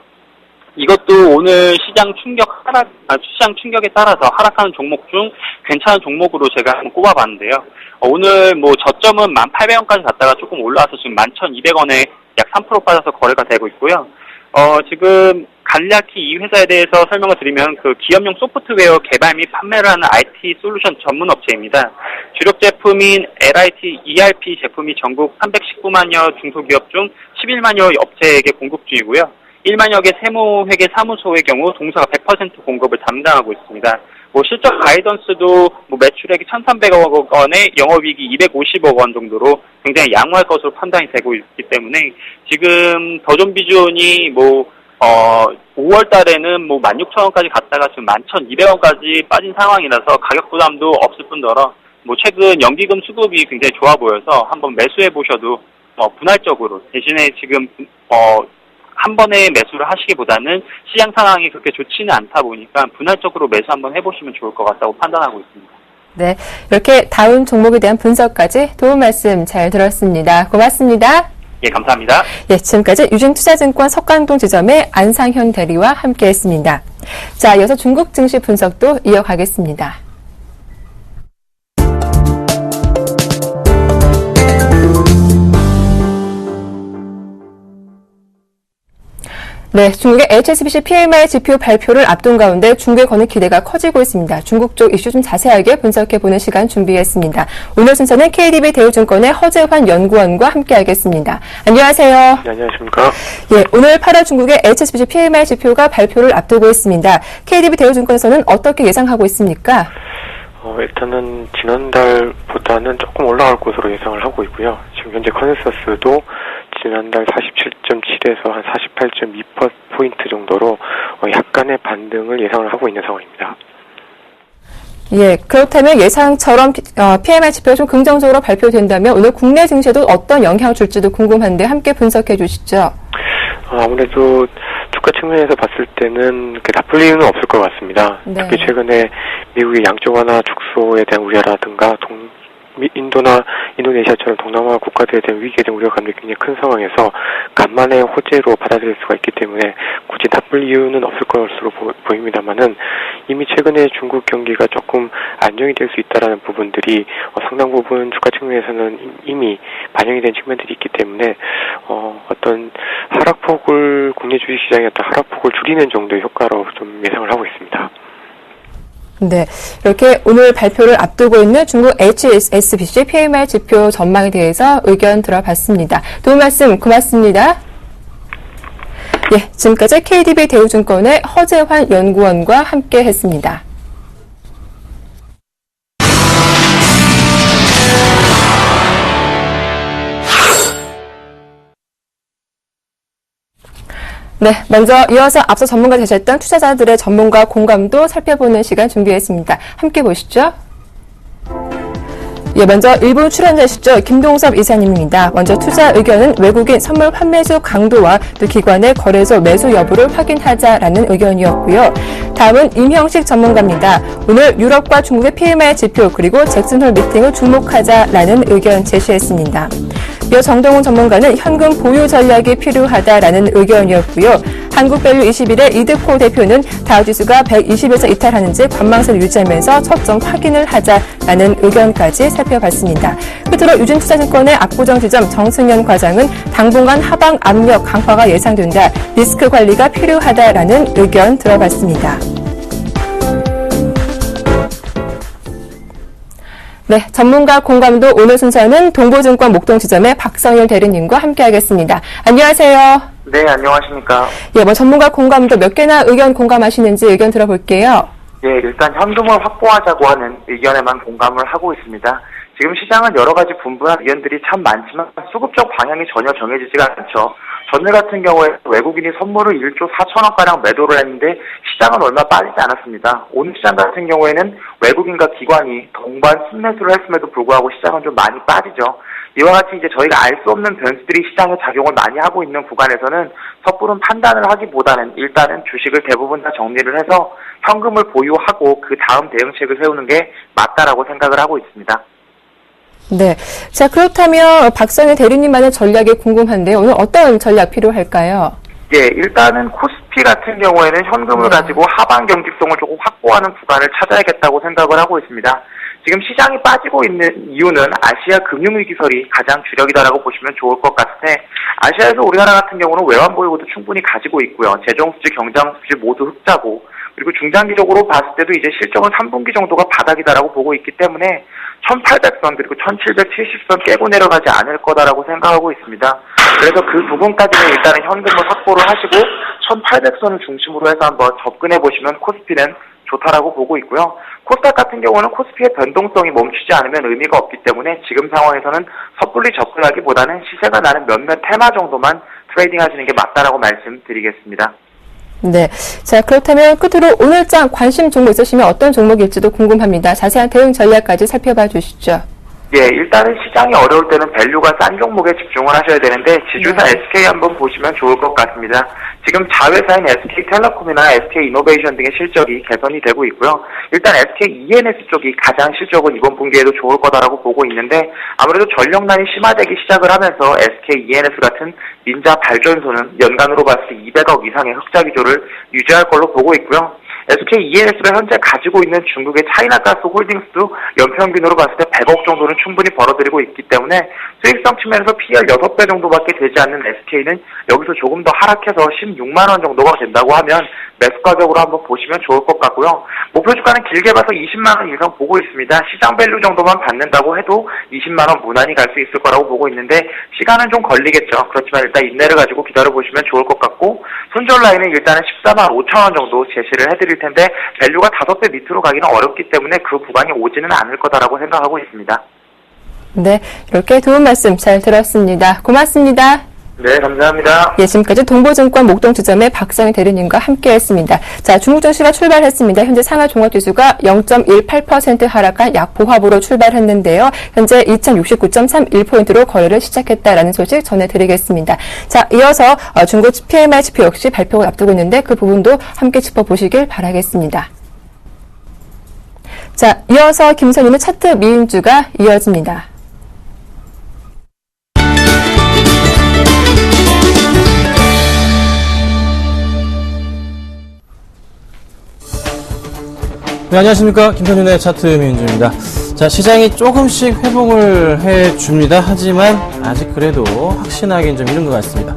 이것도 오늘 시장 충격에 따라서 하락하는 종목 중 괜찮은 종목으로 제가 한번 꼽아봤는데요. 오늘 저점은 1,800원까지 갔다가 조금 올라와서 지금 11,200원에 약 3% 빠져서 거래가 되고 있고요. 지금 간략히 이 회사에 대해서 설명을 드리면 그 기업용 소프트웨어 개발 및 판매를 하는 IT 솔루션 전문 업체입니다. 주력 제품인 LIT ERP 제품이 전국 319만여 중소기업 중 11만여 업체에게 공급 중이고요. 1만여 개 세무회계 사무소의 경우 동사가 100% 공급을 담당하고 있습니다. 실적 가이던스도 매출액이 1,300억 원에 영업이익이 250억 원 정도로 굉장히 양호할 것으로 판단이 되고 있기 때문에 지금 더존 비주온이 5월 달에는 16,000원까지 갔다가 지금 11,200원까지 빠진 상황이라서 가격 부담도 없을 뿐더러 최근 연기금 수급이 굉장히 좋아 보여서 한번 매수해 보셔도 분할적으로 대신에 지금 한 번에 매수를 하시기보다는 시장 상황이 그렇게 좋지는 않다 보니까 분할적으로 매수 한번 해보시면 좋을 것 같다고 판단하고 있습니다. 네, 이렇게 다운 종목에 대한 분석까지 도움 말씀 잘 들었습니다. 고맙습니다. 예, 감사합니다. 예, 지금까지 유진투자증권 석강동 지점의 안상현 대리와 함께했습니다. 자, 이어서 중국 증시 분석도 이어가겠습니다. 네, 중국의 HSBC PMI 지표 발표를 앞둔 가운데 중국에 거는 기대가 커지고 있습니다. 중국 쪽 이슈 좀 자세하게 분석해보는 시간 준비했습니다. 오늘 순서는 KDB 대우증권의 허재환 연구원과 함께하겠습니다. 안녕하세요. 네, 안녕하십니까. 예, 오늘 8월 중국의 HSBC PMI 지표가 발표를 앞두고 있습니다. KDB 대우증권에서는 어떻게 예상하고 있습니까? 일단은 지난달보다는 조금 올라갈 것으로 예상을 하고 있고요. 지금 현재 컨센서스도 지난달 47.7에서 한 48.2% 정도로 약간의 반등을 예상을 하고 있는 상황입니다. 예, 그렇다면 예상처럼 PMI 지표가 좀 긍정적으로 발표된다면 오늘 국내 증시에도 어떤 영향을 줄지도 궁금한데 함께 분석해 주시죠. 아무래도 주가 측면에서 봤을 때는 나쁠 이유는 없을 것 같습니다. 네. 특히 최근에 미국의 양적 완화 축소에 대한 우려라든가 인도나 인도네시아처럼 동남아 국가들에 대한 위기에 대한 우려감이 굉장히 큰 상황에서 간만에 호재로 받아들일 수가 있기 때문에 굳이 나쁠 이유는 없을 것으로 보입니다만은 이미 최근에 중국 경기가 조금 안정이 될 수 있다라는 부분들이 상당 부분 주가 측면에서는 이미 반영이 된 측면들이 있기 때문에 어떤 하락폭을 국내 주식시장의 어떤 하락폭을 줄이는 정도의 효과로 좀 예상을 하고 있습니다. 네, 이렇게 오늘 발표를 앞두고 있는 중국 HSBC PMI 지표 전망에 대해서 의견 들어봤습니다. 도움 말씀 고맙습니다. 예, 지금까지 KDB 대우증권의 허재환 연구원과 함께했습니다. 네, 먼저 이어서 앞서 전문가 되셨던 투자자들의 전문가 공감도 살펴보는 시간 준비했습니다. 함께 보시죠. 예, 먼저 일부 출연자시죠. 김동섭 이사님입니다. 먼저 투자 의견은 외국인 선물 환매수 강도와 또 기관의 거래소 매수 여부를 확인하자라는 의견이었고요. 다음은 임형식 전문가입니다. 오늘 유럽과 중국의 PMI 지표 그리고 잭슨홀 미팅을 주목하자라는 의견 제시했습니다. 이어 정동훈 전문가는 현금 보유 전략이 필요하다라는 의견이었고요. 한국밸류21의 이득호 대표는 다우지수가 120에서 이탈하는지 관망세를 유지하면서 초점 확인을 하자라는 의견까지 살펴봤습니다. 끝으로 유진투자증권의 압구정 지점 정승현 과장은 당분간 하방 압력 강화가 예상된다. 리스크 관리가 필요하다라는 의견 들어봤습니다. 네, 전문가 공감도 오늘 순서는 동보증권 목동지점의 박성일 대리님과 함께하겠습니다. 안녕하세요. 네, 안녕하십니까. 예, 전문가 공감도 몇 개나 의견 공감하시는지 의견 들어볼게요. 예, 일단 현금을 확보하자고 하는 의견에만 공감을 하고 있습니다. 지금 시장은 여러 가지 분분한 의견들이 참 많지만 수급적 방향이 전혀 정해지지가 않죠. 전일 같은 경우에 외국인이 선물을 1조 4천억가량 매도를 했는데 시장은 얼마 빠지지 않았습니다. 오늘 시장 같은 경우에는 외국인과 기관이 동반 순매수를 했음에도 불구하고 시장은 좀 많이 빠지죠. 이와 같이 이제 저희가 알 수 없는 변수들이 시장에 작용을 많이 하고 있는 구간에서는 섣부른 판단을 하기보다는 일단은 주식을 대부분 다 정리를 해서 현금을 보유하고 그 다음 대응책을 세우는 게 맞다라고 생각을 하고 있습니다. 네. 자, 그렇다면 박선희 대리님만의 전략이 궁금한데요. 오늘 어떤 전략 필요할까요? 예, 일단은 코스피 같은 경우에는 현금을 가지고 하방 경직성을 조금 확보하는 구간을 찾아야겠다고 생각을 하고 있습니다. 지금 시장이 빠지고 있는 이유는 아시아 금융위기설이 가장 주력이다라고 보시면 좋을 것 같은데, 아시아에서 우리나라 같은 경우는 외환 보유고도 충분히 가지고 있고요. 재정수지, 경장수지 모두 흑자고, 그리고 중장기적으로 봤을 때도 이제 실적은 3분기 정도가 바닥이다라고 보고 있기 때문에 1800선 그리고 1770선 깨고 내려가지 않을 거다라고 생각하고 있습니다. 그래서 그 부분까지는 일단은 현금을 확보를 하시고 1800선을 중심으로 해서 한번 접근해 보시면 코스피는 좋다라고 보고 있고요. 코스닥 같은 경우는 코스피의 변동성이 멈추지 않으면 의미가 없기 때문에 지금 상황에서는 섣불리 접근하기보다는 시세가 나는 몇몇 테마 정도만 트레이딩 하시는 게 맞다라고 말씀드리겠습니다. 네. 자, 그렇다면 끝으로 오늘장 관심 종목 있으시면 어떤 종목일지도 궁금합니다. 자세한 대응 전략까지 살펴봐 주시죠. 예, 일단은 시장이 어려울 때는 밸류가 싼 종목에 집중을 하셔야 되는데 지주사 SK 한번 보시면 좋을 것 같습니다. 지금 자회사인 SK텔레콤이나 SK이노베이션 등의 실적이 개선이 되고 있고요. 일단 SKENS 쪽이 가장 실적은 이번 분기에도 좋을 거다라고 보고 있는데 아무래도 전력난이 심화되기 시작을 하면서 SKENS 같은 민자 발전소는 연간으로 봤을 때 200억 이상의 흑자 기조를 유지할 걸로 보고 있고요. SKENS가 현재 가지고 있는 중국의 차이나가스 홀딩스도 연평균으로 봤을 때 100억 정도는 충분히 벌어들이고 있기 때문에 수익성 측면에서 PL 6배 정도밖에 되지 않는 SK는 여기서 조금 더 하락해서 16만원 정도가 된다고 하면 매수 가격으로 한번 보시면 좋을 것 같고요. 목표 주가는 길게 봐서 20만원 이상 보고 있습니다. 시장 밸류 정도만 받는다고 해도 20만원 무난히 갈 수 있을 거라고 보고 있는데 시간은 좀 걸리겠죠. 그렇지만 일단 인내를 가지고 기다려보시면 좋을 것 같고 손절 라인은 일단은 14만 5천원 정도 제시를 해드릴 텐데 밸류가 5배 밑으로 가기는 어렵기 때문에 그 구간이 오지는 않을 거다라고 생각하고 있습니다. 네, 이렇게 좋은 말씀 잘 들었습니다. 고맙습니다. 네, 감사합니다. 예, 지금까지 동보증권 목동주점의 박선희 대리님과 함께했습니다. 자, 중국 증시가 출발했습니다. 현재 상하 종합지수가 0.18% 하락한 약보합으로 출발했는데요. 현재 2069.31포인트로 거래를 시작했다라는 소식 전해드리겠습니다. 자, 이어서 중국 PMI 지표 역시 발표를 앞두고 있는데 그 부분도 함께 짚어보시길 바라겠습니다. 자, 이어서 김선임의 차트 미인주가 이어집니다. 네, 안녕하십니까. 김선윤의 차트 미인주입니다. 자, 시장이 조금씩 회복을 해줍니다. 하지만 아직 그래도 확신하기는 좀 이른 것 같습니다.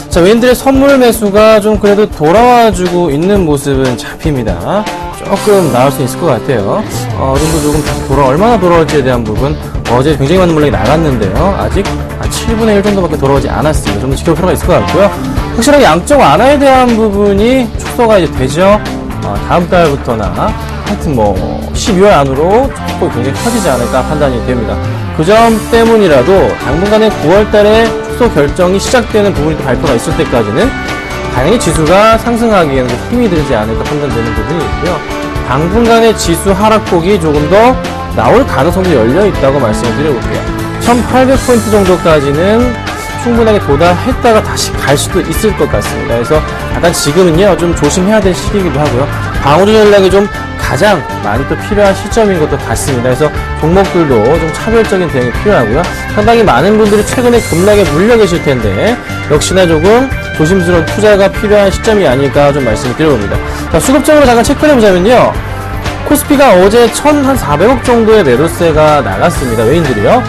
자, 외인들의 선물 매수가 좀 그래도 돌아와주고 있는 모습은 잡힙니다. 조금 나올 수 있을 것 같아요. 정도 조금 다시 얼마나 돌아올지에 대한 부분, 어제 굉장히 많은 물량이 나갔는데요. 아직 7분의 1 정도밖에 돌아오지 않았습니다. 좀 더 지켜볼 필요가 있을 것 같고요. 확실하게 양적 완화에 대한 부분이 축소가 이제 되죠. 다음 달부터나 하여튼 12월 안으로 축소 굉장히 커지지 않을까 판단이 됩니다. 그 점 때문이라도 당분간에 9월 달에 축소 결정이 시작되는 부분이 또 발표가 있을 때까지는 당연히 지수가 상승하기에는 좀 힘이 들지 않을까 판단되는 부분이 있고요. 당분간의 지수 하락폭이 조금 더 나올 가능성도 열려 있다고 말씀을 드려볼게요. 1800포인트 정도까지는 충분하게 도달했다가 다시 갈 수도 있을 것 같습니다. 그래서 약간 지금은요, 좀 조심해야 될 시기이기도 하고요. 방어주 전략이 좀 가장 많이 또 필요한 시점인 것도 같습니다. 그래서 종목들도 좀 차별적인 대응이 필요하고요. 상당히 많은 분들이 최근에 급락에 물려 계실 텐데 역시나 조금 조심스러운 투자가 필요한 시점이 아닐까 좀 말씀을 드려봅니다. 자, 수급적으로 잠깐 체크를 해보자면요. 코스피가 어제 1,400억 정도의 매도세가 나갔습니다. 외인들이요.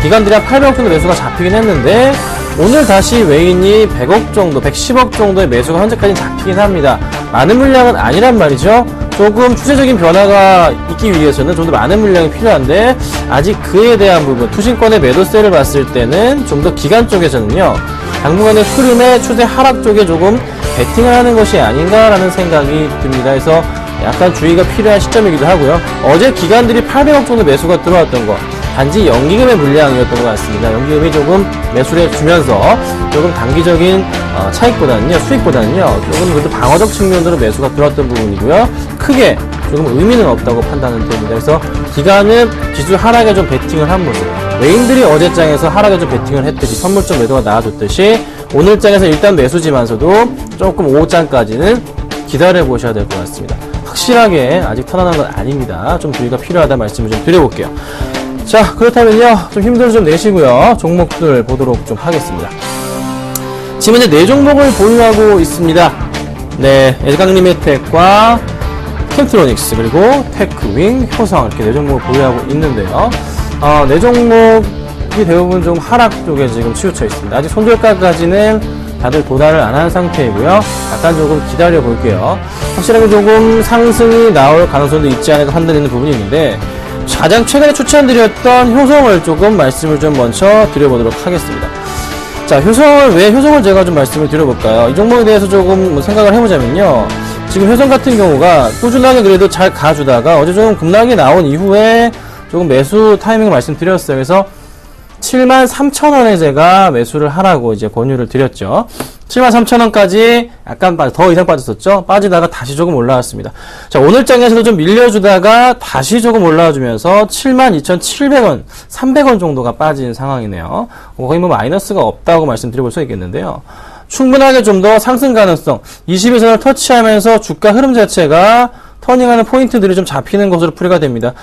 기관들이 한 800억 정도 매수가 잡히긴 했는데 오늘 다시 외인이 100억 정도, 110억 정도의 매수가 현재까지 잡히긴 합니다. 많은 물량은 아니란 말이죠. 조금 추세적인 변화가 있기 위해서는 좀 더 많은 물량이 필요한데 아직 그에 대한 부분, 투신권의 매도세를 봤을 때는 좀 더 기관 쪽에서는요. 당분간의 흐름의 추세 하락 쪽에 조금 베팅을 하는 것이 아닌가라는 생각이 듭니다. 그래서 약간 주의가 필요한 시점이기도 하고요. 어제 기관들이 800억 정도 매수가 들어왔던 거, 단지 연기금의 물량이었던 것 같습니다. 연기금이 조금 매수를 해주면서 조금 단기적인 차익보다는요, 수익보다는요, 조금 그래도 방어적 측면으로 매수가 들어왔던 부분이고요. 크게 조금 의미는 없다고 판단은 됩니다. 그래서 기관은 지수 하락에 좀 베팅을 한 모습. 외인들이 어제 장에서 하락에 좀 베팅을 했듯이 선물적 매도가 나와줬듯이 오늘 장에서 일단 매수지만서도 조금 오후 장까지는 기다려 보셔야 될 것 같습니다. 확실하게 아직 터널한 건 아닙니다. 좀 주의가 필요하다 말씀을 좀 드려볼게요. 자, 그렇다면요, 좀 힘들 좀 내시고요. 종목들 보도록 좀 하겠습니다. 지금 이제 4종목을 보유하고 있습니다. 네, LG강림메텍과 캠트로닉스, 그리고 테크윙, 효성, 이렇게 4종목을 보유하고 있는데요. 4종목이 대부분 좀 하락 쪽에 지금 치우쳐 있습니다. 아직 손절가까지는 다들 도달을 안 한 상태이고요. 약간 조금 기다려 볼게요. 확실하게 조금 상승이 나올 가능성도 있지 않을까 판단되는 부분이 있는데, 가장 최근에 추천드렸던 효성을 조금 말씀을 좀 먼저 드려보도록 하겠습니다. 자, 왜 효성을 제가 좀 말씀을 드려볼까요? 이 종목에 대해서 조금 생각을 해보자면요. 지금 효성 같은 경우가 꾸준하게 그래도 잘 가주다가 어제 조금 급락이 나온 이후에 조금 매수 타이밍을 말씀드렸어요. 그래서 73,000원에 제가 매수를 하라고 이제 권유를 드렸죠. 73,000원까지 약간 더 이상 빠졌었죠. 빠지다가 다시 조금 올라왔습니다. 자, 오늘 장에서도 좀 밀려주다가 다시 조금 올라와주면서 72,700원, 300원 정도가 빠진 상황이네요. 거의 뭐 마이너스가 없다고 말씀드려볼 수 있겠는데요. 충분하게 좀 더 상승 가능성, 20일선을 터치하면서 주가 흐름 자체가 터닝하는 포인트들이 좀 잡히는 것으로 풀이가 됩니다.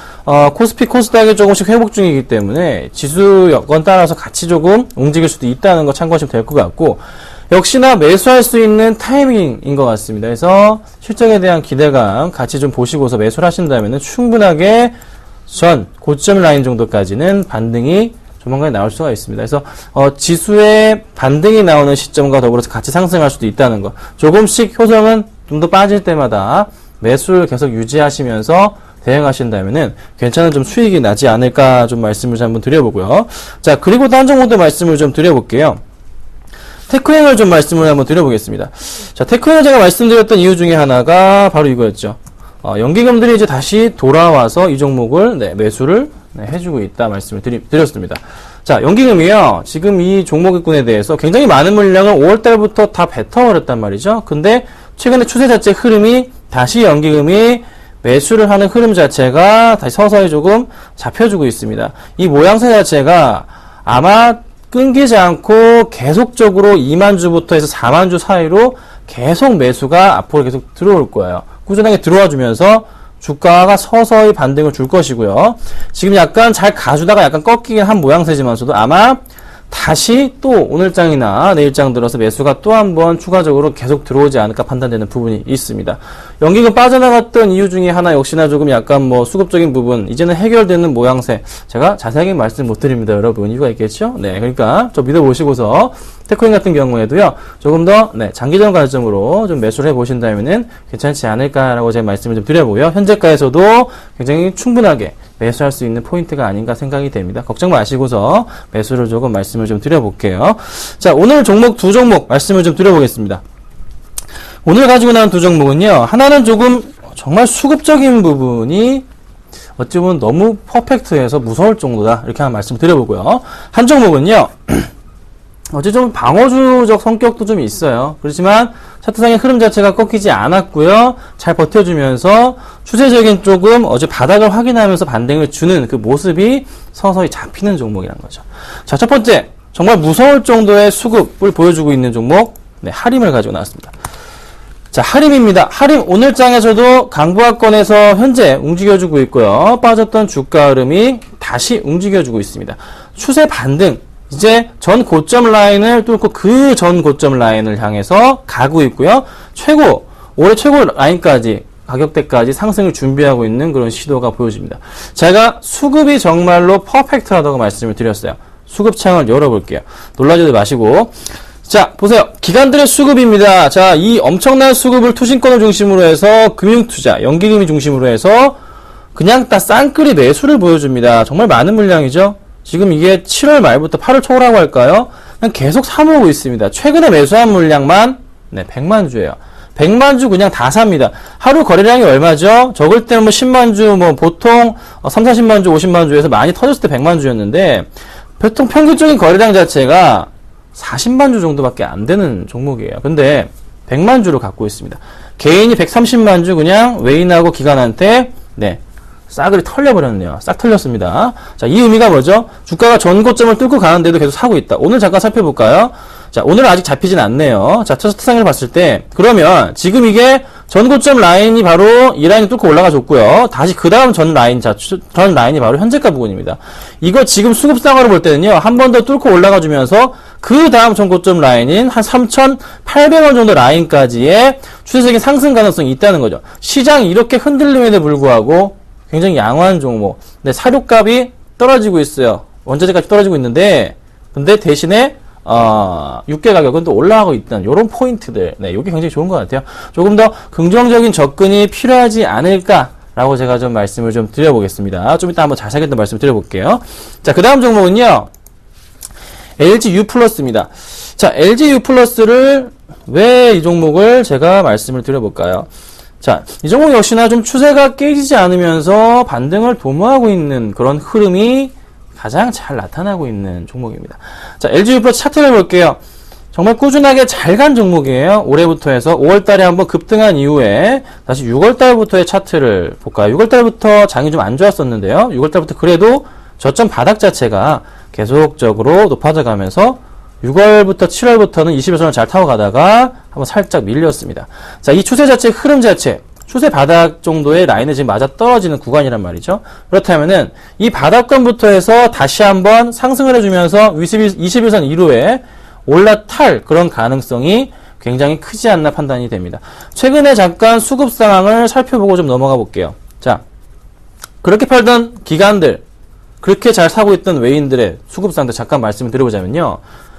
코스피, 코스닥이 조금씩 회복 중이기 때문에 지수 여건 따라서 같이 조금 움직일 수도 있다는 거 참고하시면 될 것 같고, 역시나 매수할 수 있는 타이밍인 것 같습니다. 그래서 실적에 대한 기대감 같이 좀 보시고서 매수를 하신다면 충분하게 전 고점 라인 정도까지는 반등이 조만간 나올 수가 있습니다. 그래서 지수의 반등이 나오는 시점과 더불어서 같이 상승할 수도 있다는 거. 조금씩 효성은 좀 더 빠질 때마다 매수를 계속 유지하시면서 대응하신다면은 괜찮은 좀 수익이 나지 않을까 좀 말씀을 좀 한번 드려보고요. 자, 그리고 딴 종목도 말씀을 좀 드려볼게요. 테크행을 좀 말씀을 한번 드려보겠습니다. 자, 테크행을 제가 말씀드렸던 이유 중에 하나가 바로 이거였죠. 연기금들이 이제 다시 돌아와서 이 종목을 매수를 해주고 있다 말씀을 드렸습니다. 자, 연기금이요. 지금 이 종목군에 대해서 굉장히 많은 물량을 5월달부터 다 뱉어버렸단 말이죠. 근데 최근에 추세 자체 흐름이 다시 연기금이 매수를 하는 흐름 자체가 다시 서서히 조금 잡혀주고 있습니다. 이 모양새 자체가 아마 끊기지 않고 계속적으로 2만 주부터 해서 4만 주 사이로 계속 매수가 앞으로 계속 들어올 거예요. 꾸준하게 들어와 주면서 주가가 서서히 반등을 줄 것이고요. 지금 약간 잘 가주다가 약간 꺾이긴 한 모양새지만서도 아마 다시 또 오늘장이나 내일장 들어서 매수가 또 한 번 추가적으로 계속 들어오지 않을까 판단되는 부분이 있습니다. 연기금 빠져나갔던 이유 중에 하나 역시나 조금 약간 뭐 수급적인 부분, 이제는 해결되는 모양새. 제가 자세하게 말씀 못 드립니다, 여러분. 이유가 있겠죠? 네, 그러니까 좀 믿어보시고서 테크인 같은 경우에도요, 조금 더 장기적 관점으로 좀 매수를 해보신다면은 괜찮지 않을까라고 제가 말씀을 좀 드려보고요. 현재가에서도 굉장히 충분하게 매수할 수 있는 포인트가 아닌가 생각이 됩니다. 걱정 마시고서 매수를 조금 말씀을 좀 드려볼게요. 자, 오늘 종목 2종목 말씀을 좀 드려보겠습니다. 오늘 가지고 나온 2종목은요. 하나는 조금 정말 수급적인 부분이 어찌 보면 너무 퍼펙트해서 무서울 정도다. 이렇게 한 말씀 드려보고요. 한 종목은요. 어째 좀 방어주적 성격도 좀 있어요. 그렇지만 차트상의 흐름 자체가 꺾이지 않았고요. 잘 버텨주면서 추세적인 조금 어제 바닥을 확인하면서 반등을 주는 그 모습이 서서히 잡히는 종목이란 거죠. 자, 첫 번째 정말 무서울 정도의 수급을 보여주고 있는 종목, 하림을 가지고 나왔습니다. 자, 하림입니다. 하림 오늘 장에서도 강보합권에서 현재 움직여주고 있고요. 빠졌던 주가 흐름이 다시 움직여주고 있습니다. 추세 반등, 이제 전 고점 라인을 뚫고 그 전 고점 라인을 향해서 가고 있고요. 올해 최고 라인까지, 가격대까지 상승을 준비하고 있는 그런 시도가 보여집니다. 제가 수급이 정말로 퍼펙트하다고 말씀을 드렸어요. 수급창을 열어볼게요. 놀라지도 마시고. 자, 보세요. 기관들의 수급입니다. 자, 이 엄청난 수급을 투신권을 중심으로 해서 금융투자, 연기금이 중심으로 해서 그냥 다 쌍끌이 매수를 보여줍니다. 정말 많은 물량이죠. 지금 이게 7월 말부터 8월 초라고 할까요? 그냥 계속 사모으고 있습니다. 최근에 매수한 물량만 100만 주예요. 100만 주 그냥 다 삽니다. 하루 거래량이 얼마죠? 적을 때는 뭐 10만 주, 뭐 보통 3, 40만 주, 50만 주에서 많이 터졌을 때 100만 주였는데 보통 평균적인 거래량 자체가 40만 주 정도밖에 안 되는 종목이에요. 근데 100만 주를 갖고 있습니다. 개인이 130만 주 그냥 외인하고 기관한테 싸그리 털려버렸네요. 싹 털렸습니다. 자, 이 의미가 뭐죠? 주가가 전고점을 뚫고 가는데도 계속 사고 있다. 오늘 잠깐 살펴볼까요? 자, 오늘은 아직 잡히진 않네요. 자, 차트 상을 봤을 때 그러면 지금 이게 전고점 라인이 바로 이 라인을 뚫고 올라가 줬고요. 다시 그 다음 전 라인이 바로 현재가 부근입니다. 이거 지금 수급상으로 볼 때는요. 한 번 더 뚫고 올라가 주면서 그 다음 전고점 라인인 한 3,800원 정도 라인까지의 추세적인 상승 가능성이 있다는 거죠. 시장이 이렇게 흔들림에도 불구하고 굉장히 양호한 종목. 근데 사료값이 떨어지고 있어요. 원자재값이 떨어지고 있는데, 근데 대신에, 육개 가격은 또 올라가고 있다는 요런 포인트들. 요게 굉장히 좋은 것 같아요. 조금 더 긍정적인 접근이 필요하지 않을까라고 제가 좀 말씀을 좀 드려보겠습니다. 좀 이따 한번 자세하게 또 말씀 드려볼게요. 자, 그 다음 종목은요, LG U 플러스입니다. 자, LG U 플러스를 왜 이 종목을 제가 말씀을 드려볼까요? 자, 이 종목 역시나 좀 추세가 깨지지 않으면서 반등을 도모하고 있는 그런 흐름이 가장 잘 나타나고 있는 종목입니다. 자, LG 플러스 차트를 볼게요. 정말 꾸준하게 잘 간 종목이에요. 올해부터 해서 5월달에 한번 급등한 이후에 다시 6월달부터의 차트를 볼까요? 6월달부터 장이 좀 안 좋았었는데요. 6월달부터 그래도 저점 바닥 자체가 계속적으로 높아져 가면서 6월부터 7월부터는 21선을 잘 타고 가다가 한번 살짝 밀렸습니다. 자, 이 추세 자체, 흐름 자체, 추세 바닥 정도의 라인에 지금 맞아 떨어지는 구간이란 말이죠. 그렇다면은 이 바닥권부터 해서 다시 한번 상승을 해주면서 21선 이후에 올라탈 그런 가능성이 굉장히 크지 않나 판단이 됩니다. 최근에 잠깐 수급 상황을 살펴보고 좀 넘어가 볼게요. 자, 그렇게 팔던 기관들, 그렇게 잘 사고 있던 외인들의 수급 상태 잠깐 말씀을 드려보자면요.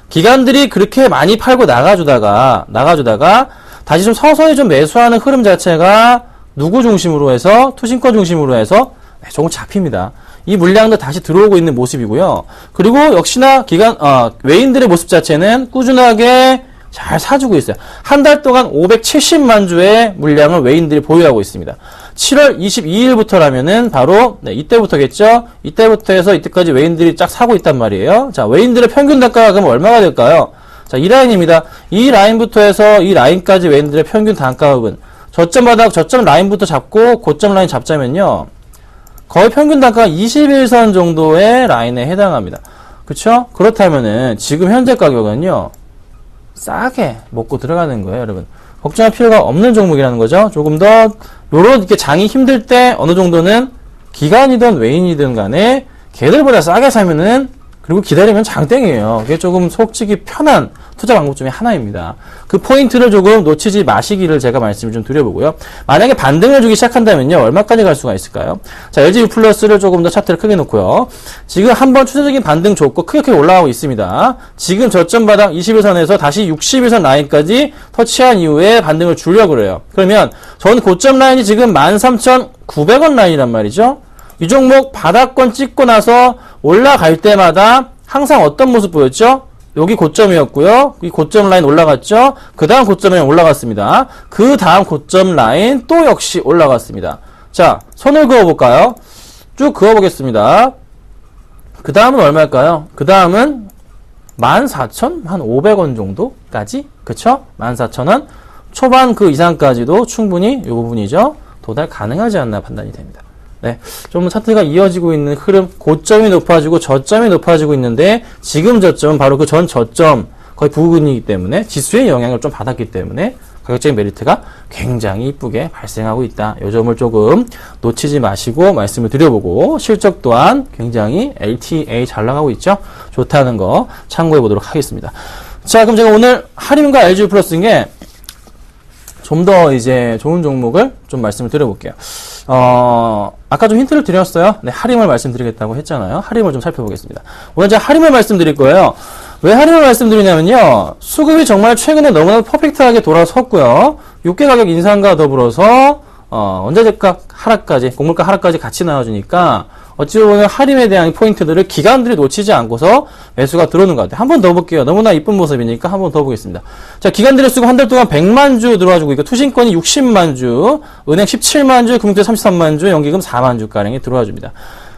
기관들이 그렇게 많이 팔고 나가주다가 다시 좀 서서히 좀 매수하는 흐름 자체가 누구 중심으로 해서 투신권 중심으로 해서 조금 잡힙니다. 이 물량도 다시 들어오고 있는 모습이고요. 그리고 역시나 외인들의 모습 자체는 꾸준하게 잘 사주고 있어요. 한 달 동안 570만 주의 물량을 외인들이 보유하고 있습니다. 7월 22일부터라면은 바로 이때부터겠죠. 이때부터 해서 이때까지 외인들이 쫙 사고 있단 말이에요. 자, 외인들의 평균 단가가 그럼 얼마가 될까요? 자, 이 라인입니다. 이 라인부터 해서 이 라인까지 외인들의 평균 단가급은 저점 바닥, 저점 라인부터 잡고 고점 라인 잡자면요. 거의 평균 단가가 21선 정도의 라인에 해당합니다. 그쵸? 그렇다면은 지금 현재 가격은요. 싸게 먹고 들어가는 거예요, 여러분. 걱정할 필요가 없는 종목이라는 거죠. 조금 더 요런 이렇게 장이 힘들 때 어느 정도는 기관이든 외인이든 간에 걔들보다 싸게 사면은 그리고 기다리면 장땡이에요. 그게 조금 속지기 편한 투자 방법 중에 하나입니다. 그 포인트를 조금 놓치지 마시기를 제가 말씀을 좀 드려보고요. 만약에 반등을 주기 시작한다면요. 얼마까지 갈 수가 있을까요? 자, LG U 플러스를 조금 더 차트를 크게 놓고요. 지금 한번 추세적인 반등 줬고 크게 올라가고 있습니다. 지금 저점 바닥 21선에서 다시 61선 라인까지 터치한 이후에 반등을 주려고 그래요. 그러면 전 고점 라인이 지금 13,900원 라인이란 말이죠. 이 종목 바닥권 찍고 나서 올라갈 때마다 항상 어떤 모습 보였죠? 여기 고점이었고요. 이 고점 라인 올라갔죠? 그 다음 고점 라인 올라갔습니다. 그 다음 고점 라인 또 역시 올라갔습니다. 자, 손을 그어볼까요? 쭉 그어보겠습니다. 그 다음은 얼마일까요? 그 다음은 14,500원 정도까지? 그쵸? 14,000원. 초반 그 이상까지도 충분히 이 부분이죠. 도달 가능하지 않나 판단이 됩니다. 네, 좀 차트가 이어지고 있는 흐름, 고점이 높아지고 저점이 높아지고 있는데 지금 저점은 바로 그 전 저점 거의 부근이기 때문에 지수의 영향을 좀 받았기 때문에 가격적인 메리트가 굉장히 이쁘게 발생하고 있다. 이 점을 조금 놓치지 마시고 말씀을 드려보고 실적 또한 굉장히 LTA 잘 나가고 있죠. 좋다는 거 참고해 보도록 하겠습니다. 자, 그럼 제가 오늘 하림과 LG 플러스인 게 좀 더 이제 좋은 종목을 좀 말씀을 드려볼게요. 아까 좀 힌트를 드렸어요. 네, 하림을 말씀드리겠다고 했잖아요. 하림을 좀 살펴보겠습니다. 오늘 제가 하림을 말씀드릴 거예요. 왜 하림을 말씀드리냐면요. 수급이 정말 최근에 너무나 퍼펙트하게 돌아섰고요. 육개 가격 인상과 더불어서 원자재값 하락까지, 곡물가 하락까지 같이 나와주니까 어찌 보면 할인에 대한 포인트들을 기관들이 놓치지 않고서 매수가 들어오는 것 같아요. 한 번 더 볼게요. 너무나 이쁜 모습이니까 한 번 더 보겠습니다. 자, 기관들의 수가 한 달 동안 100만 주 들어와주고 있고, 투신권이 60만 주, 은행 17만 주, 금융투자 33만 주, 연기금 4만 주가량이 들어와줍니다.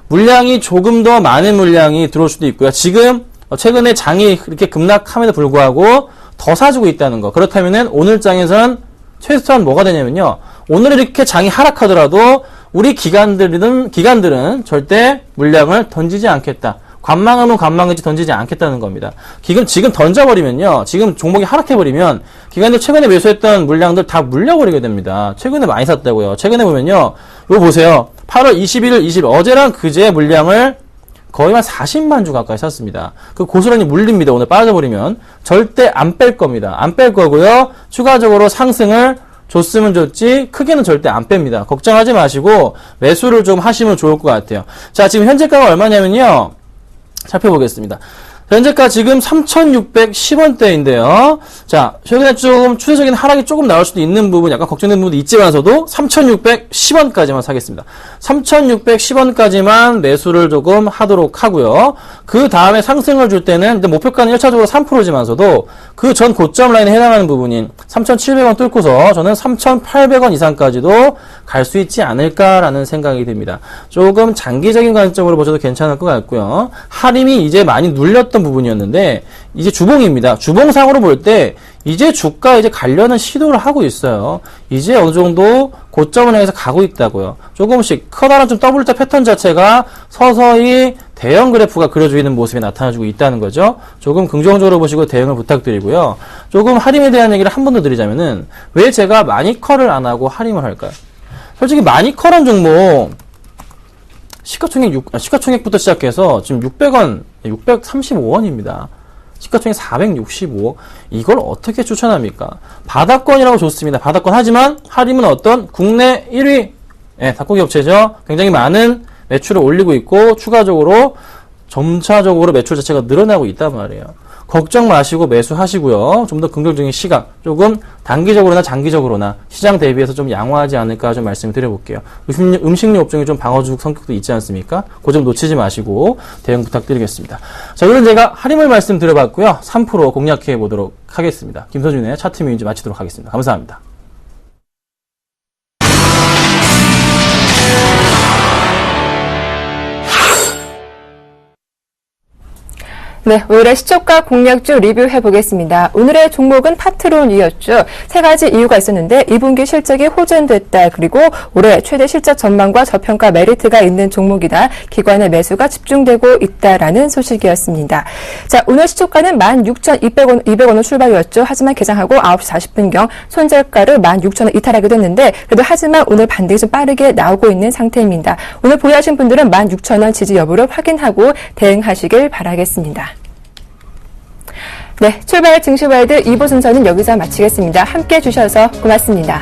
물량이 조금 더 많은 물량이 들어올 수도 있고요. 지금 최근에 장이 이렇게 급락함에도 불구하고 더 사주고 있다는 거. 그렇다면은 오늘 장에서는 최소한 뭐가 되냐면요. 오늘 이렇게 장이 하락하더라도 우리 기관들은 절대 물량을 던지지 않겠다. 관망하면 관망이지 던지지 않겠다는 겁니다. 지금 던져버리면요. 지금 종목이 하락해버리면 기관들 최근에 매수했던 물량들 다 물려버리게 됩니다. 최근에 많이 샀다고요. 최근에 보면요. 이거 보세요. 8월 21일, 20일 어제랑 그제 물량을 거의 한 40만 주 가까이 샀습니다. 그 고스란히 물립니다. 오늘 빠져버리면. 절대 안 뺄 겁니다. 안 뺄 거고요. 추가적으로 상승을 줬으면 줬지 크게는 절대 안 뺍니다. 걱정하지 마시고 매수를 좀 하시면 좋을 것 같아요. 자, 지금 현재가가 얼마냐면요. 살펴보겠습니다. 현재가 지금 3,610원대인데요. 자, 최근에 좀 추세적인 하락이 조금 나올 수도 있는 부분, 약간 걱정되는 부분도 있지만서도 3,610원까지만 사겠습니다. 3,610원까지만 매수를 조금 하도록 하고요. 그 다음에 상승을 줄 때는 목표가는 1차적으로 3%지만서도 그 전 고점 라인에 해당하는 부분인 3,700원 뚫고서 저는 3,800원 이상까지도 갈 수 있지 않을까라는 생각이 듭니다. 조금 장기적인 관점으로 보셔도 괜찮을 것 같고요. 할인이 이제 많이 눌렸던 부분이었는데 이제 주봉입니다. 주봉상으로 볼 때 이제 주가 이제 가려는 시도를 하고 있어요. 이제 어느 정도 고점을 향해서 가고 있다고요. 조금씩 커다란 좀 W자 패턴 자체가 서서히 대형 그래프가 그려지는 모습이 나타나주고 있다는 거죠. 조금 긍정적으로 보시고 대응을 부탁드리고요. 조금 할인에 대한 얘기를 한 번 더 드리자면은 왜 제가 마니커를 안 하고 할인을 할까요? 솔직히 마니커란 종목 시가총액부터 시작해서 지금 600원, 635원입니다. 시가총액 465억. 이걸 어떻게 추천합니까? 바닥권이라고 좋습니다. 바닥권 하지만 할인은 어떤 국내 1위 닭고기 업체죠. 굉장히 많은 매출을 올리고 있고 추가적으로 점차적으로 매출 자체가 늘어나고 있단 말이에요. 걱정 마시고 매수하시고요. 좀 더 긍정적인 시각, 조금 단기적으로나 장기적으로나 시장 대비해서 좀 양호하지 않을까 좀 말씀을 드려볼게요. 음식료 업종이 좀 방어죽 성격도 있지 않습니까? 그 점 놓치지 마시고 대응 부탁드리겠습니다. 자, 오늘 제가 할인을 말씀드려봤고요. 3% 공략해 보도록 하겠습니다. 김서준의 차트 뮤인지 마치도록 하겠습니다. 감사합니다. 네, 오늘의 시초가 공략주 리뷰해보겠습니다. 오늘의 종목은 파트론이었죠. 세 가지 이유가 있었는데 2분기 실적이 호전됐다. 그리고 올해 최대 실적 전망과 저평가 메리트가 있는 종목이다. 기관의 매수가 집중되고 있다라는 소식이었습니다. 자, 오늘 시초가는 16,200원으로 출발이었죠. 하지만 개장하고 9시 40분경 손절가를 16,000원 이탈하게 됐는데 그래도 하지만 오늘 반등이 좀 빠르게 나오고 있는 상태입니다. 오늘 보유하신 분들은 16,000원 지지 여부를 확인하고 대응하시길 바라겠습니다. 네, 출발 증시와이드 2부 순서는 여기서 마치겠습니다. 함께 해주셔서 고맙습니다.